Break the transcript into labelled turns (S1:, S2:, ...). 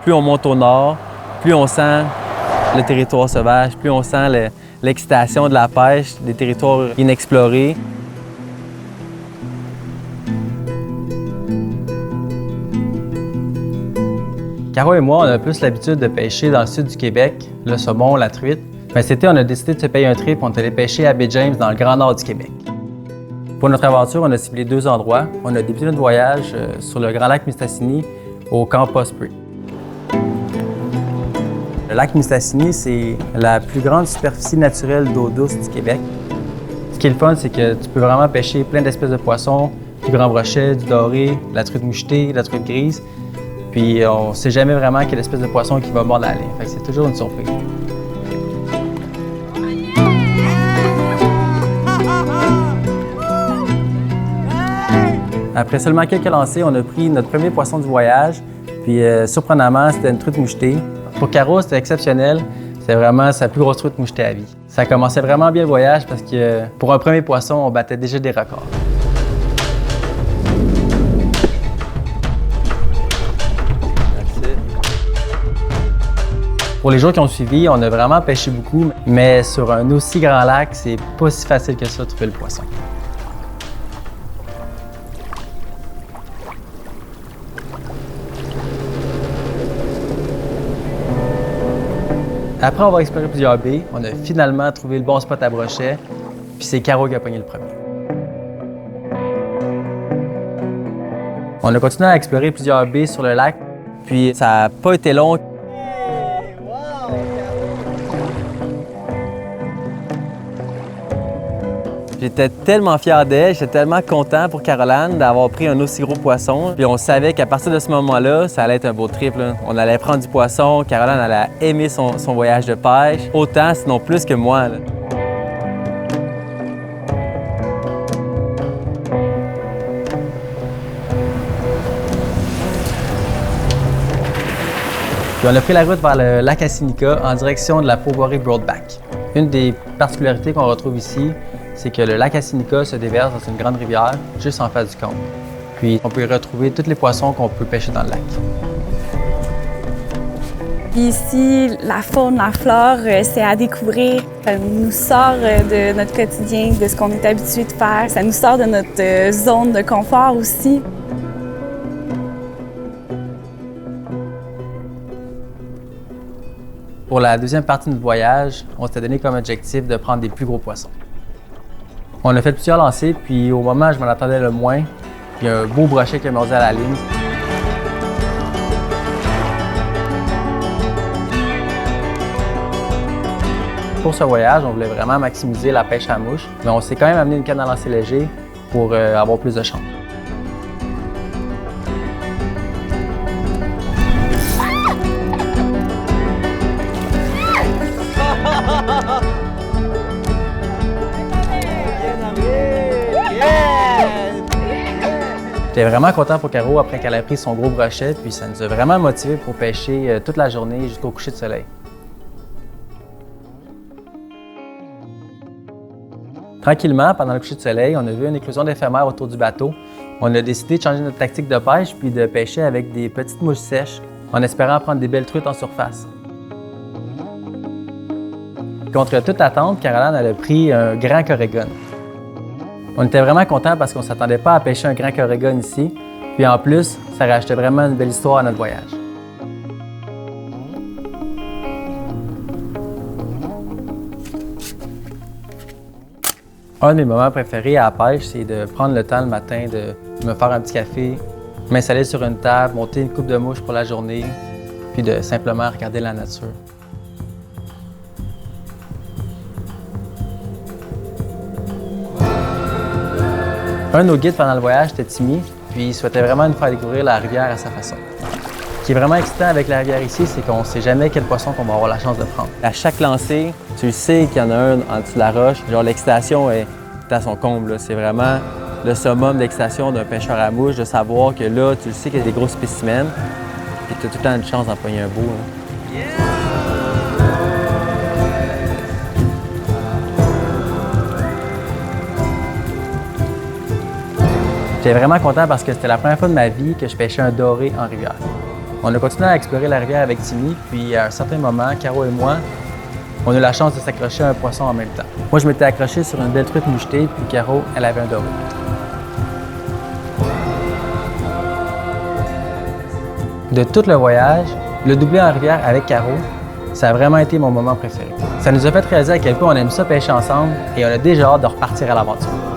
S1: plus on monte au nord, plus on sent le territoire sauvage, plus on sent l'excitation de la pêche, des territoires inexplorés. Caro et moi, on a plus l'habitude de pêcher dans le sud du Québec, le saumon, la truite. Mais cet été, on a décidé de se payer un trip, on est allé pêcher à Baie James dans le grand nord du Québec. Pour notre aventure, on a ciblé 2 endroits. On a débuté notre voyage sur le grand lac Mistassini au camp Osprey. Le lac Mistassini, c'est la plus grande superficie naturelle d'eau douce du Québec. Ce qui est le fun, c'est que tu peux vraiment pêcher plein d'espèces de poissons, du grand brochet, du doré, la truite mouchetée, la truite grise. Puis on ne sait jamais vraiment quelle espèce de poisson qui va mordre la ligne. Fait que c'est toujours une surprise. Après seulement quelques lancers, on a pris notre premier poisson du voyage. Puis surprenamment, c'était une truite mouchetée. Pour Caro, c'était exceptionnel. C'était vraiment sa plus grosse truite mouchetée à vie. Ça commençait vraiment bien le voyage parce que pour un premier poisson, on battait déjà des records. Pour les jours qui ont suivi, on a vraiment pêché beaucoup, mais sur un aussi grand lac, c'est pas si facile que ça de trouver le poisson. Après avoir exploré plusieurs baies, on a finalement trouvé le bon spot à brochet, puis c'est Caro qui a pogné le premier. On a continué à explorer plusieurs baies sur le lac, puis ça n'a pas été long. J'étais tellement fier d'elle, j'étais tellement content pour Caroline d'avoir pris un aussi gros poisson. Puis on savait qu'à partir de ce moment-là, ça allait être un beau trip, là. On allait prendre du poisson, Caroline allait aimer son voyage de pêche, autant sinon plus que moi, là. Puis on a pris la route vers le lac Hassinica en direction de la pourvoirie Broadback. Une des particularités qu'on retrouve ici, c'est que le lac Hassinica se déverse dans une grande rivière juste en face du camp. Puis on peut y retrouver tous les poissons qu'on peut pêcher dans le lac.
S2: Ici, la faune, la flore, c'est à découvrir. Ça nous sort de notre quotidien, de ce qu'on est habitué de faire. Ça nous sort de notre zone de confort aussi.
S1: Pour la deuxième partie de notre voyage, on s'était donné comme objectif de prendre des plus gros poissons. On a fait plusieurs lancers, puis au moment où je m'en attendais le moins, il y a un beau brochet qui a mordu à la ligne. Pour ce voyage, on voulait vraiment maximiser la pêche à mouche, mais on s'est quand même amené une canne à lancer léger pour avoir plus de chance. J'étais vraiment content pour Caro après qu'elle ait pris son gros brochet, puis ça nous a vraiment motivés pour pêcher toute la journée jusqu'au coucher de soleil. Tranquillement, pendant le coucher de soleil, on a vu une éclosion d'éphémères autour du bateau. On a décidé de changer notre tactique de pêche puis de pêcher avec des petites mouches sèches, en espérant prendre des belles truites en surface. Contre toute attente, Caroline elle a pris un grand corégone. On était vraiment contents parce qu'on ne s'attendait pas à pêcher un grand corégone ici. Puis en plus, ça rajoutait vraiment une belle histoire à notre voyage. Un de mes moments préférés à la pêche, c'est de prendre le temps le matin de me faire un petit café, m'installer sur une table, monter une coupe de mouches pour la journée, puis de simplement regarder la nature. Un de nos guides pendant le voyage était Timmy, puis il souhaitait vraiment nous faire découvrir la rivière à sa façon. Ce qui est vraiment excitant avec la rivière ici, c'est qu'on ne sait jamais quel poisson qu'on va avoir la chance de prendre. À chaque lancée, tu sais qu'il y en a un en dessous de la roche. Genre l'excitation est à son comble. C'est vraiment le summum d'excitation d'un pêcheur à mouche, de savoir que là, tu sais qu'il y a des gros spécimens, puis tu as tout le temps une chance d'en pogner un beau. Hein. Yeah! J'étais vraiment content parce que c'était la première fois de ma vie que je pêchais un doré en rivière. On a continué à explorer la rivière avec Timmy, puis à un certain moment, Caro et moi, on a eu la chance de s'accrocher à un poisson en même temps. Moi, je m'étais accroché sur une belle truite mouchetée, puis Caro, elle avait un doré. De tout le voyage, le doublé en rivière avec Caro, ça a vraiment été mon moment préféré. Ça nous a fait réaliser à quel point on aime ça pêcher ensemble et on a déjà hâte de repartir à l'aventure.